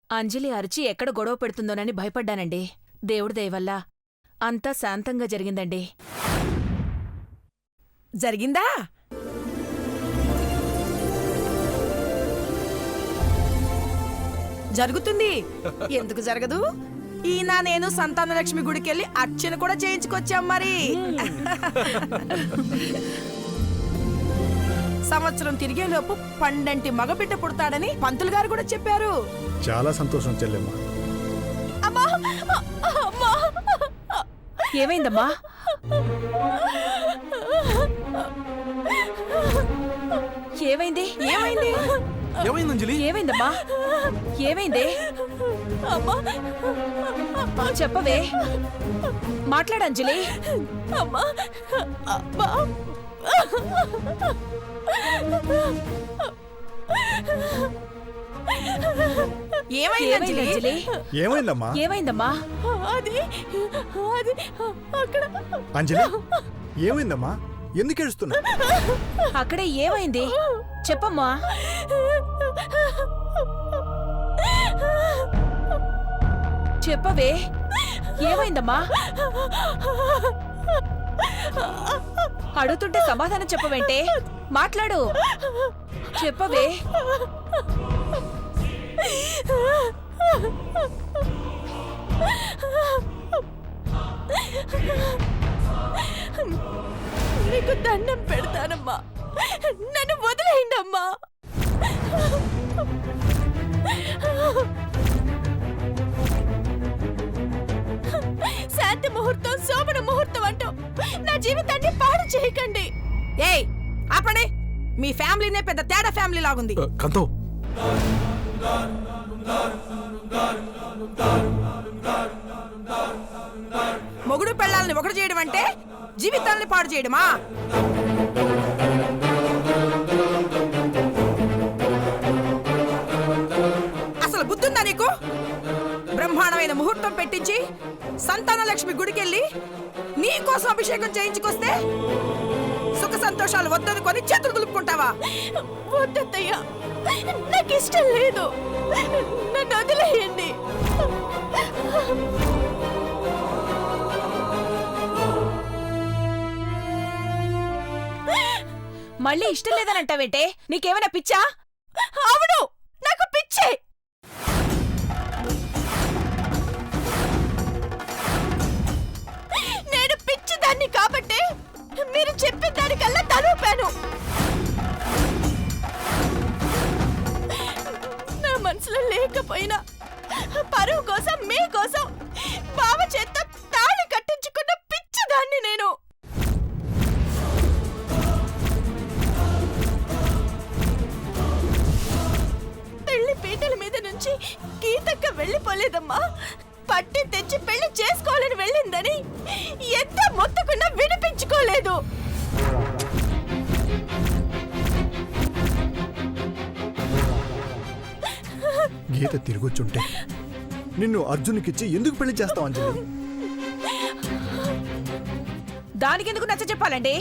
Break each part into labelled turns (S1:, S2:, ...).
S1: అంజలి అరిచి ఎక్కడ గొడవ పెడుతుందోనని భయపడ్డానండి. దేవుడి దయవల్ల అంతా శాంతంగా జరిగిందండి.
S2: జరిగిందా? జరుగుతుంది. ఎందుకు జరగదు? ఈయన నేను సంతానలక్ష్మి గుడికెళ్ళి అర్చన కూడా చేయించుకొచ్చాం. మరి సంవత్సరం తిరిగేలోపు పండంటి మగబిడ్డ పుడతాడని పంతులు గారు కూడా చెప్పారు.
S3: చాలా సంతోషం చెల్లెమ్మ.
S1: ఏమైందమ్మా? ఏమైంది?
S2: ఏమైంది?
S4: ఏమైంది అంజలి?
S1: ఏమైందమ్మా? ఏమైంది? చెప్పవే, మాట్లాడు అంజలి.
S2: ఏమైంది అంజలి?
S3: ఏమైందమ్మా?
S1: ఏమైందమ్మా?
S3: అంజలి ఏమైందమ్మా? ఎందుకు ఏడుస్తున్నా?
S1: అక్కడే ఏమైంది చెప్పమ్మా. చెప్పవే, ఏమైందమ్మా? అడుగుతుంటే సమాధానం చెప్పవేంటే? మాట్లాడు, చెప్పవే.
S2: నీకు దండం పెడతానమ్మా, నన్ను వదిలేయండమ్మా. శాంతి ముహూర్తం, శోభన ముహూర్తం అంటూ నా జీవితాన్ని పాడు చేయకండి. ఏయ్ ఆపండి, మీ ఫ్యామిలీనే పెద్ద తేడా ఫ్యామిలీ లాగుంది.
S4: కాంతం,
S2: మొగుడు పెళ్ళాలని ఒకటి చేయడం అంటే జీవితాన్ని పాడు చేయడమా? అసలు బుద్ధుందా నీకు? బ్రహ్మాండమైన ముహూర్తం పెట్టించి సంతానలక్ష్మి గుడికెళ్ళి నీ కోసం అభిషేకం చేయించుకొస్తే సుఖ సంతోషాలు వద్దనుకొని చేతులు దులుపుకుంటావా? వద్దయ్యా, నాకు ఇష్టం లేదు, నన్ను వదిలేయండి.
S1: మళ్ళీ ఇష్టం లేదనంటావేంటే? నీకేమైనా పిచ్చా?
S2: అవును, నాకు పిచ్చే. నేను పిచ్చిదాన్ని కాబట్టి మీరు చెప్పిన దానికల్లా తలూపాను. నా మనసులో లేకపోయినా పరువు కోసం, మీ కోసం బావ చేత తాళి కట్టించుకున్న పిచ్చిదాన్ని నేను. పెళ్లి పీటల మీద నుంచి గీతక్క వెళ్ళిపోలేదమ్మా. పట్టి తెచ్చి పెళ్లి చేసుకోవాలని వెళ్ళిందని ఎంత మొత్తుకున్నా వినిపించుకోలేదు.
S3: గీత తిరిగొచ్చుంటే నిన్ను అర్జున్కిచ్చి ఎందుకు పెళ్లి చేస్తావు అంజలి?
S1: దానికెందుకు నచ్చ చెప్పాలండి?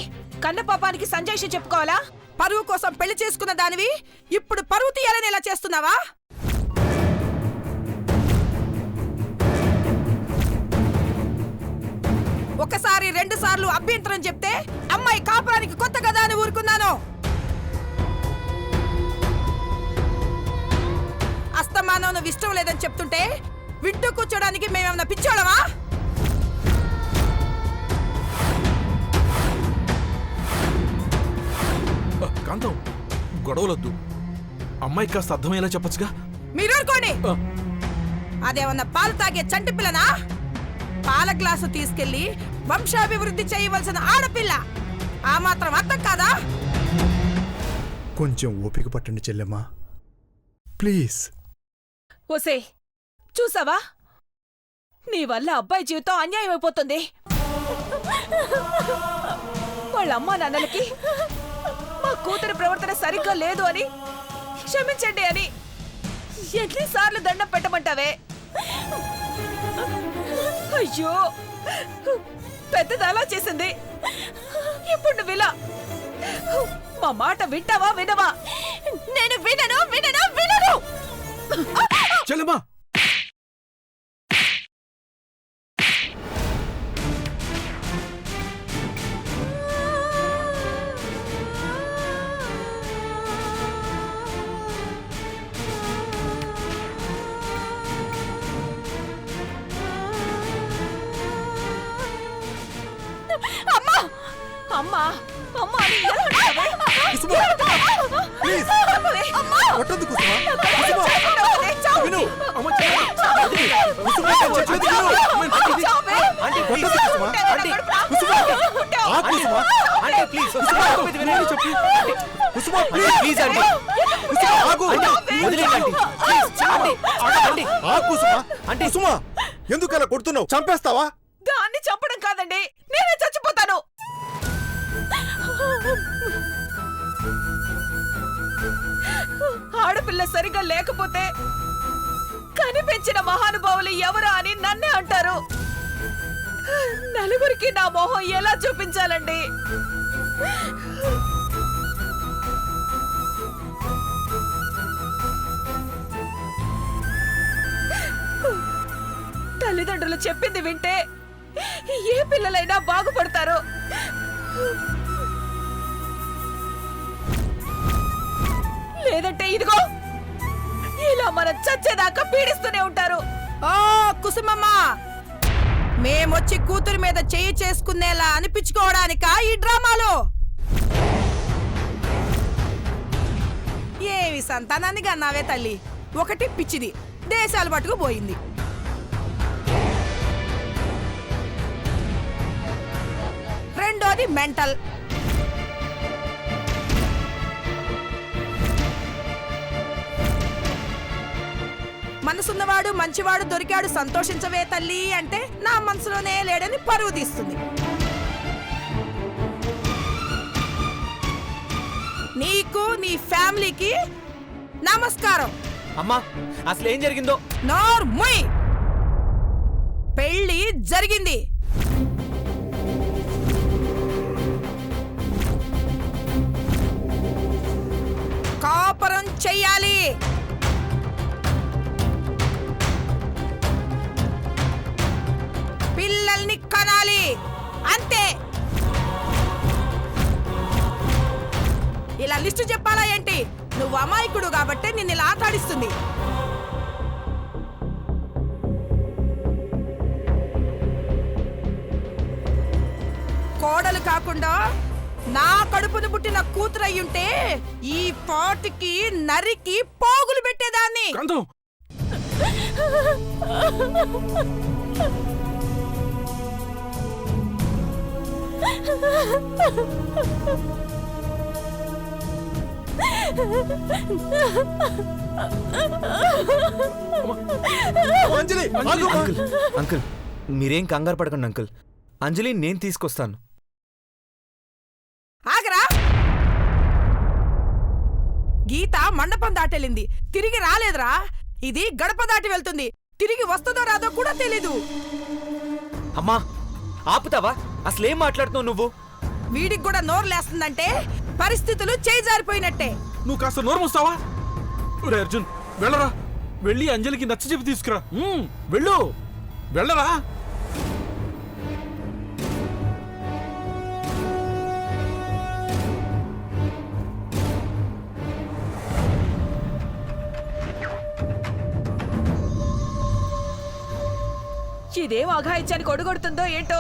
S1: కన్న పాపానికి సంజయ్షి చెప్పుకోవాలా?
S2: పరువు కోసం పెళ్లి చేసుకున్న దానివి ఇప్పుడు పరువు తీయాలని ఎలా చేస్తున్నావా? ఒకసారి 2 సార్లు అభ్యంతరం చెప్తే అమ్మాయి కాపురానికి కొత్త కదా అని ఊరుకున్నాను. అస్తమానం నువ్వు ఇష్టం లేదని చెప్తుంటే వింటూ కూర్చోడానికి మేమేమన్నా పిచ్చోళమా?
S4: కాంతం, గొడవలొద్దు. అమ్మాయి కాస్త అర్థమయ్యేలా చెప్పచ్చుగా.
S2: మీరూరుకోండి. అదేమన్నా పాలు తాగే చంటి పిల్లనా? పాల గ్లాసు తీసుకెళ్లి వంశాభివృద్ధి చేయవలసిన ఆడపిల్ల. ఆ మాత్రం అర్థం కాదా?
S3: కొంచెం ఓపిక పట్టండి చెల్లెమ్మా, ప్లీజ్.
S1: ఓసే, చూసావా? నీ వల్ల అబ్బాయి జీవితం అన్యాయం అయిపోతుంది. వాళ్ళ అమ్మా నాన్నలకి మా కూతురి ప్రవర్తన సరిగ్గా లేదు అని, క్షమించండి అని ఎన్నిసార్లు దండం పెట్టమంటావే? అయ్యో, పెద్దది అలా చేసింది. ఇప్పుడు నువ్వు ఇలా మా మాట వింటావా వినవా?
S2: నేను వినను, వినను, వినను.
S4: చెల్లెమ్మా,
S1: అమ్మా అమ్మా అని ఎలా అంటావే?
S3: కుసుమ ప్లీజ్ కొట్టొద్దు కుసుమ
S1: చావు.
S3: విను
S4: అమ్మ చావు.
S3: కుసుమ నేను చెప్పేది విను
S1: చావే.
S3: కొట్టొద్దు కుసుమ కుసుమ ఆగు కుసుమ కుసుమ కుసుమ ప్లీజ్ కుసుమ ఆగు ఆగు కుసుమ కుసుమ ఎందుకు అలా కొడుతున్నావు చంపేస్తావా
S1: దాన్ని చంపడం కాదండి, నేనే చచ్చిపోతాను. ఆడపిల్ల సరిగా లేకపోతే కనిపించిన మహానుభావులు ఎవరా అని నన్నే అంటారు. నలుగురికి నా మొహం ఎలా చూపించాలండి? తల్లిదండ్రులు చెప్పింది వింటే ఏ పిల్లలైనా బాగుపడతారు. లేదంటే ఇదిగో ఇలా మనం చచ్చేదాకా పీడిస్తూనే ఉంటారు.
S2: ఓ కుసుమమ్మ, మేమొచ్చి కూతురి మీద చెయ్యి చేసుకునేలా అనిపించుకోవడానికా ఈ డ్రామాలు? ఏవి సంతానాన్ని కన్నావే తల్లి. ఒకటి పిచ్చిది, దేశాలు పట్టుకు పోయింది. రెండోది మెంటల్. మనసున్నవాడు మంచివాడు దొరికాడు సంతోషించవే తల్లి అంటే నా మనసులోనే లేడని పరువు తీస్తుంది. నీకు నీ ఫ్యామిలీకి నమస్కారం.
S5: అమ్మా అసలు ఏం జరిగిందో
S2: నోర్ముయ్. పెళ్లి జరిగింది. కాపురం చెయ్యాలి. పిల్లల్ని కనాలి, అంతే. ఇలా లిస్టు చెప్పాలా ఏంటి? నువ్వు అమాయకుడు కాబట్టి నిన్ను ఇలా ఆటాడిస్తుంది. కోడలు కాకుండా నా కడుపును పుట్టిన కూతురయ్యుంటే ఈ పాటికి నరికి పోగులు పెట్టేదాన్ని.
S4: కాంతం
S3: అంజలి ఆగు.
S5: అంకుల్ అంకుల్ మీరేం కంగారు పడకండి అంకుల్. అంజలి నేను తీసుకొస్తాను.
S2: ఆగరా. గీత మండపం దాటెళ్ళింది, తిరిగి రాలేదురా. ఇది గడప దాటి వెళ్తుంది, తిరిగి వస్తుందో రాదో కూడా తెలీదు.
S5: అమ్మా ఆపుతావా? అసలేం మాట్లాడుతున్నావు నువ్వు?
S2: వీడికి కూడా నోరు లేస్తుందంటే పరిస్థితులు చేజారిపోయినట్టే.
S4: నువ్వు కాస్త నోరు మూస్తావా? ఒరే అర్జున్ వెళ్ళరా, వెళ్ళి అంజలికి నచ్చ చెప్పి తీసుకురా. వెళ్ళు, వెళ్ళరా.
S1: ఇదేం అఘాయిత్యానికి ఒడుగొడుతుందో ఏంటో.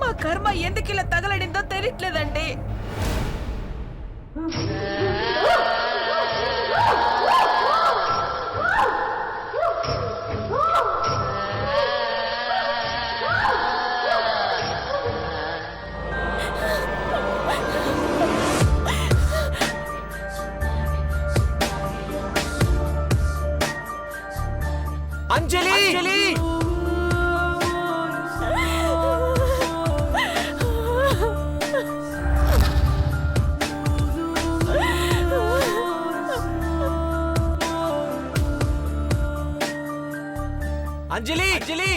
S1: మా కర్మ ఎందుకు ఇలా తగలడిందో తెలియట్లేదండి.
S5: అంజలి అంజలి అంజలి అంజలి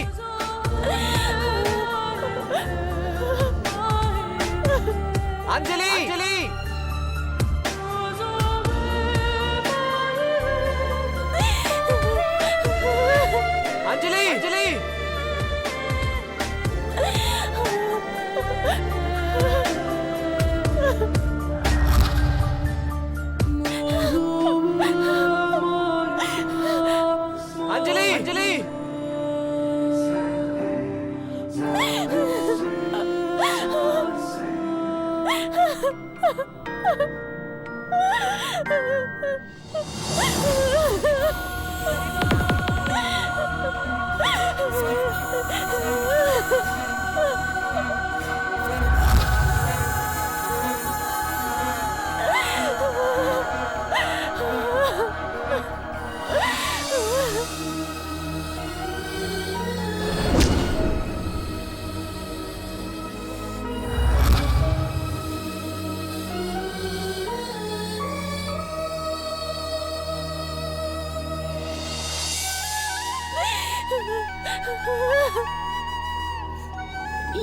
S5: అంజలి అంజలి అంజలి అంజలి అంజలి అంజలి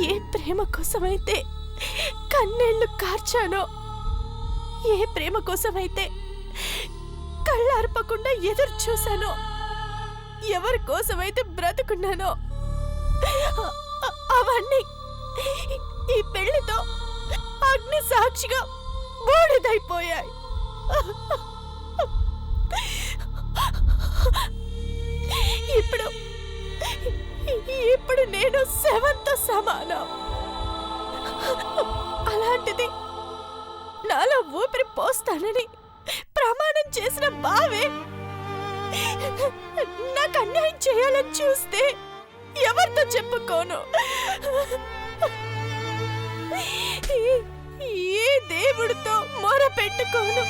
S6: ఏ ప్రేమ కోసమైతే కన్నీళ్లు కార్చానో, ఏ ప్రేమ కోసమైతే కళ్ళార్పకుండా ఎదురు చూశానో, ఎవరి కోసమైతే బ్రతుకున్నానో అవన్నీ ఈ పెళ్లితో అగ్ని సాక్షిగా బూడిదైపోయాయి. ఇప్పుడు నేను శవంతో సమానం. అలాంటిది నాలో ఊపిరి పోస్తానని ప్రమాణం చేసిన బావే నాకు అన్యాయం చేయాలని చూస్తే ఎవరితో చెప్పుకోను. ఏ దేవుడితో మొర పెట్టుకోను.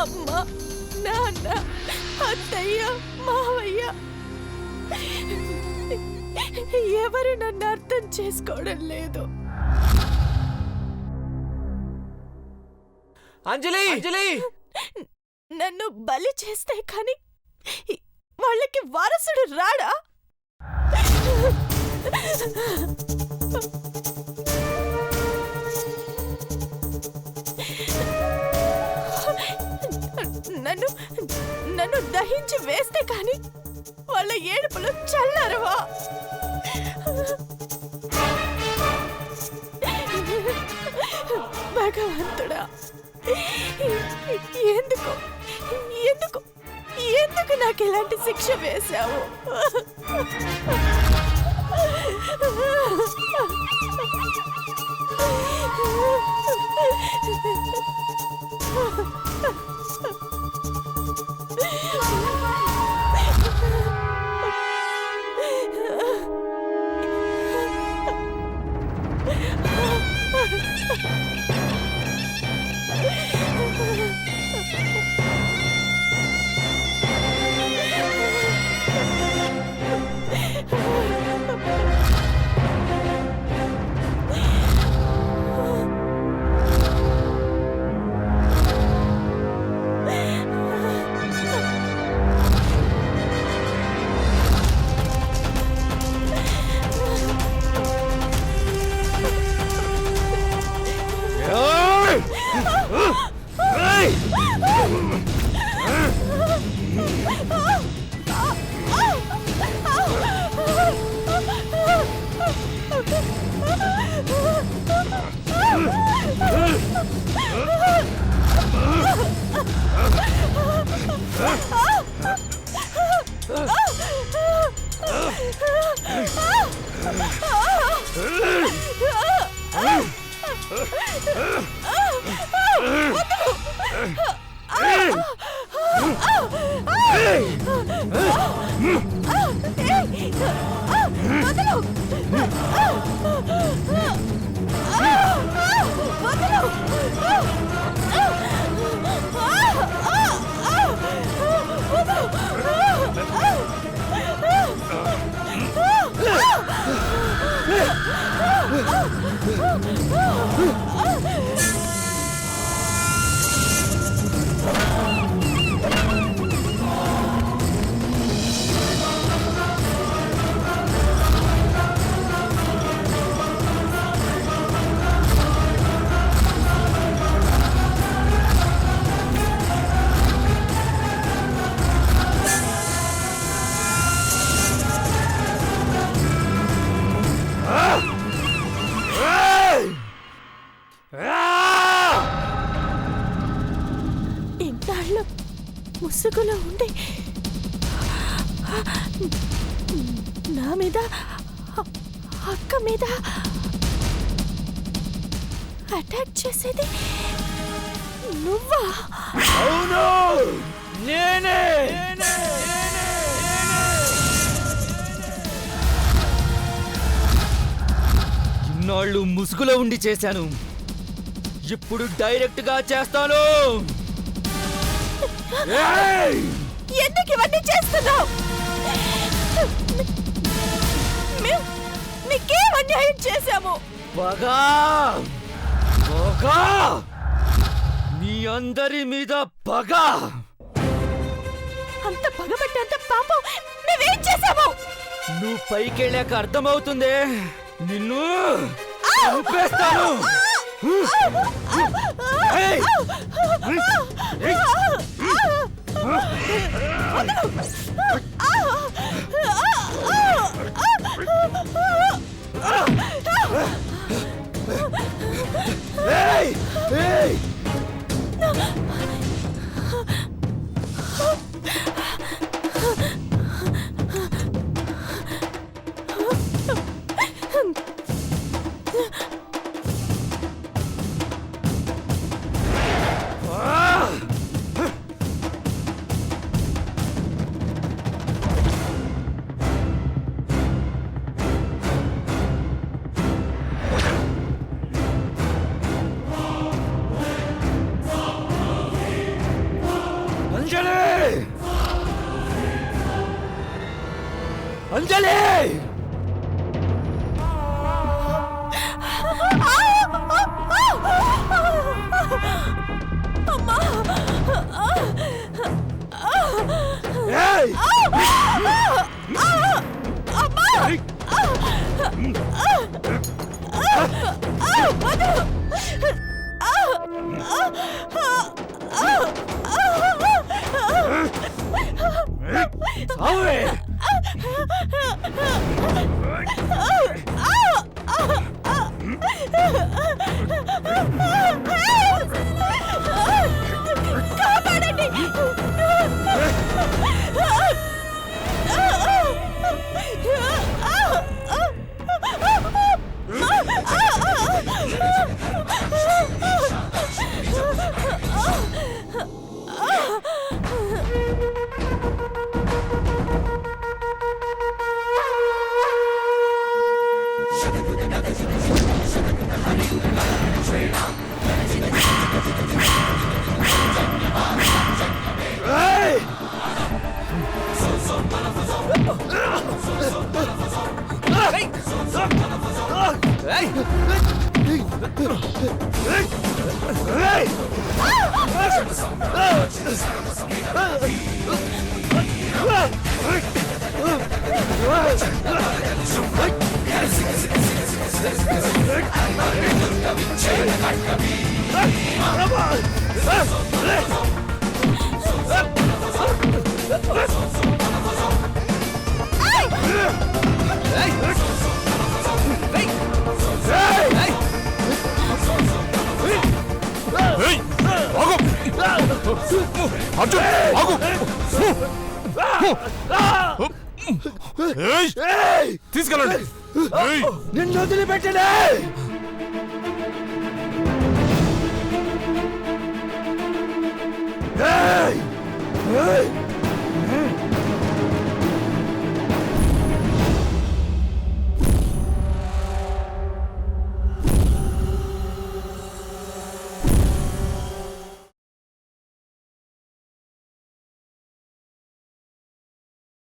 S6: అమ్మ, నాన్న, అత్తయ్య, మావయ్య ఎవరు నన్ను అర్థం చేసుకోవడం లేదు.
S5: అంజలి, అంజలి,
S6: నన్ను బలి చేస్తే కాని వాళ్ళకి వారసుడు రాడా? నన్ను దహించి వేస్తే కాని వాళ్ళ ఏడుపులు చల్లరవా? భగవంతుడా, ఎందుకు ఎందుకు ఎందుకు నాకు ఇలాంటి శిక్ష వేశావు?
S5: Hey!
S6: ముసుగులో ఉండి నా మీద అక్క మీద అటాక్ చేసేది నువ్వా?
S5: అవును నేనే. ఇన్నాళ్ళు ముసుగులో ఉండి చేశాను, ఇప్పుడు డైరెక్ట్ గా చేస్తాను. ఏయ్!
S6: ఎందుకు ఇవన్నీ చేస్తున్నావు? మీకేం అన్యాయం చేశాము?
S5: పగా పగా మీ అందరి మీద పగా.
S6: అంత పగబట్టేంత పాపం నువ్వేం చేశావు?
S5: నువ్వు పైకెళ్ళాక అర్థమవుతుంది. నిన్ను చంపేస్తాను. ఏయ్! ఏయ్! ఏయ్! ఏయ్! అంజలి! ఏయ్! అవునే!
S6: కాపాడండి!
S5: ఏయ్!
S4: ఏయ్! ఆగు! అర్జున్ ఆగు! ఏయ్! తీసుకెళ్ళండి. ఏయ్!
S5: నిన్ను వదిలిపెట్టలే.